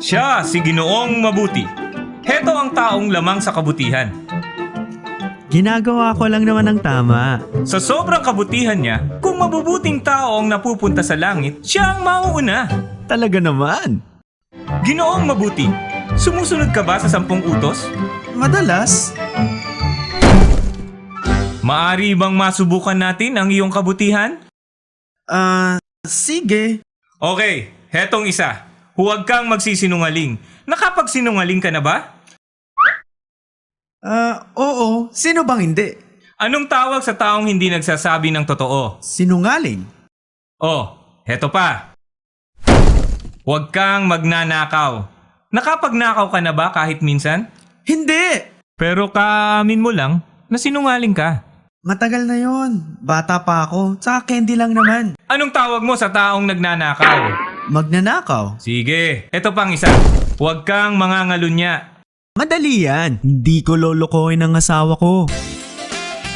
Siya si Ginoong Mabuti. Heto ang taong lamang sa kabutihan. Ginagawa ko lang naman ang tama. Sa sobrang kabutihan niya, kung mabubuting tao ang napupunta sa langit, siya ang mauuna. Talaga naman. Ginoong Mabuti, sumusunod ka ba sa 10 utos? Madalas. Maari bang masubukan natin ang iyong kabutihan? Sige. Okay, hetong isa. Huwag kang magsisinungaling. Nakapagsinungaling ka na ba? Oo. Sino bang hindi? Anong tawag sa taong hindi nagsasabi ng totoo? Sinungaling. Oh, heto pa. Huwag kang magnanakaw. Nakapagnakaw ka na ba kahit minsan? Hindi! Pero kaamin mo lang na sinungaling ka. Matagal na yon. Bata pa ako. Tsaka candy lang naman. Anong tawag mo sa taong nagnanakaw? Magnanakaw. Sige, eto pang isa. Huwag kang mangangalunya. Madali yan. Hindi ko lolokohin ang asawa ko.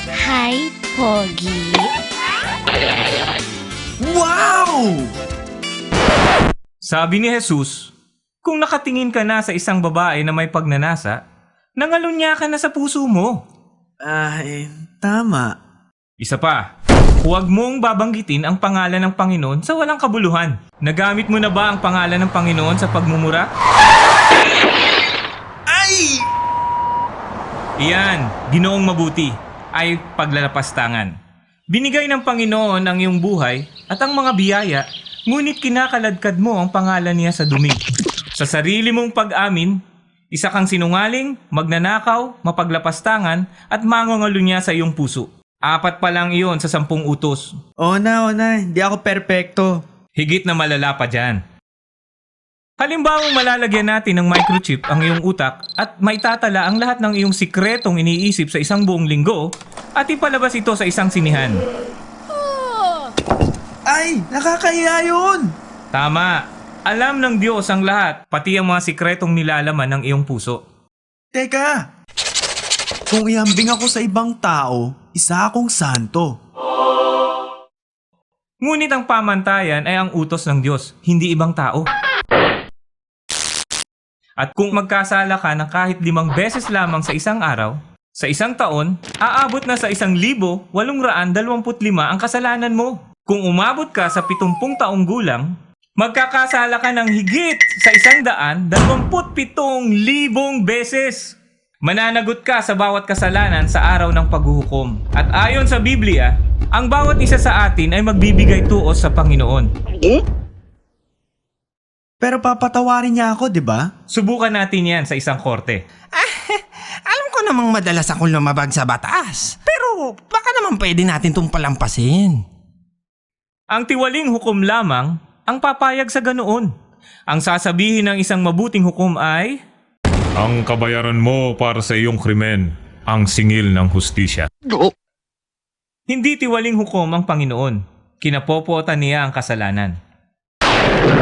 Hi, Pogi. Wow! Sabi ni Jesus, kung nakatingin ka na sa isang babae na may pagnanasa, nangalunya ka na sa puso mo. Tama. Isa pa, huwag mong babanggitin ang pangalan ng Panginoon sa walang kabuluhan. Nagamit mo na ba ang pangalan ng Panginoon sa pagmumura? Ay! Iyan, Ginoong Mabuti, ay paglalapastangan. Binigay ng Panginoon ang iyong buhay at ang mga biyaya, ngunit kinakaladkad mo ang pangalan niya sa dumi. Sa sarili mong pag-amin, isa kang sinungaling, magnanakaw, mapaglapastangan at mangangalunya sa iyong puso. 4 pa lang iyon sa 10 utos. Oo na. Hindi ako perpekto. Higit na malala pa dyan. Halimbawang malalagyan natin ng microchip ang iyong utak at maitatala ang lahat ng iyong sikretong iniisip sa isang buong linggo at ipalabas ito sa isang sinihan. Ay! Nakakahiya yun! Tama. Alam ng Diyos ang lahat, pati ang mga sikretong nilalaman ng iyong puso. Teka! Kung ihambing ako sa ibang tao, isa akong santo. Ngunit ang pamantayan ay ang utos ng Diyos, hindi ibang tao. At kung magkasala ka ng kahit 5 beses lamang sa isang araw, sa isang taon, aabot na sa 1,825 ang kasalanan mo. Kung umabot ka sa 70 taong gulang, magkakasala ka ng higit sa 127,000 beses. Mananagot ka sa bawat kasalanan sa araw ng paghuhukom. At ayon sa Biblia, ang bawat isa sa atin ay magbibigay tuos sa Panginoon. Pero papatawarin niya ako, di ba? Subukan natin yan sa isang korte. Alam ko namang madalas akong lumabag sa batas. Pero baka naman pwede natin itong palampasin. Ang tiwaling hukom lamang ang papayag sa ganoon. Ang sasabihin ng isang mabuting hukom ay, ang kabayaran mo para sa iyong krimen, ang singil ng hustisya. Hindi tiwaling hukom ang Panginoon. Kinapopotan niya ang kasalanan.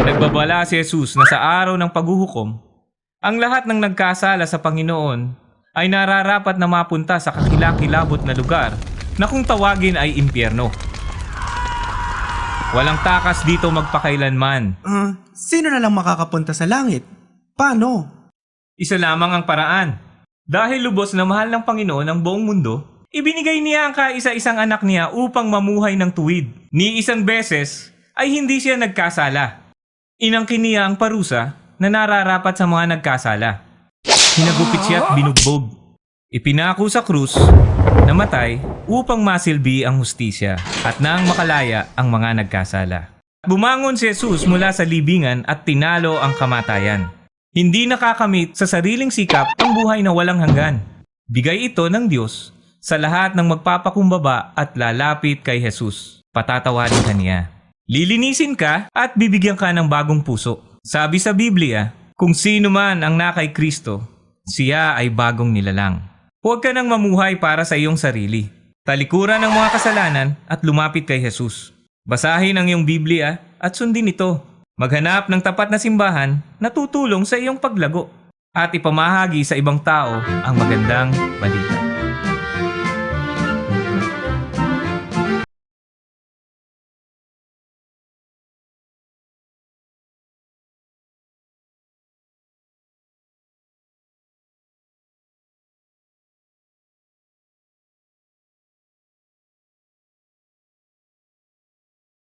Nagbabala si Jesus na sa araw ng paghuhukom, ang lahat ng nagkasala sa Panginoon ay nararapat na mapunta sa kakilakilabot na lugar na kung tawagin ay impyerno. Walang takas dito magpakailanman. Sino na lang makakapunta sa langit? Paano? Isa lamang ang paraan. Dahil lubos na mahal ng Panginoon ang buong mundo, ibinigay niya ang kaisa-isang anak niya upang mamuhay ng tuwid. Ni isang beses ay hindi siya nagkasala. Inangkin niya ang parusa na nararapat sa mga nagkasala. Hinagupit siya at binugbog. Ipinako sa krus, namatay upang masilbi ang hustisya at nang makalaya ang mga nagkasala. Bumangon si Jesus mula sa libingan at tinalo ang kamatayan. Hindi nakakamit sa sariling sikap ang buhay na walang hanggan. Bigay ito ng Diyos sa lahat ng magpapakumbaba at lalapit kay Jesus. Patatawarin ka niya. Lilinisin ka at bibigyan ka ng bagong puso. Sabi sa Biblia, kung sino man ang nakay Kristo, siya ay bagong nilalang. Huwag ka nang mamuhay para sa iyong sarili. Talikuran ang mga kasalanan at lumapit kay Jesus. Basahin ang iyong Biblia at sundin ito. Maghanap ng tapat na simbahan na tutulong sa iyong paglago at ipamahagi sa ibang tao ang magandang balita.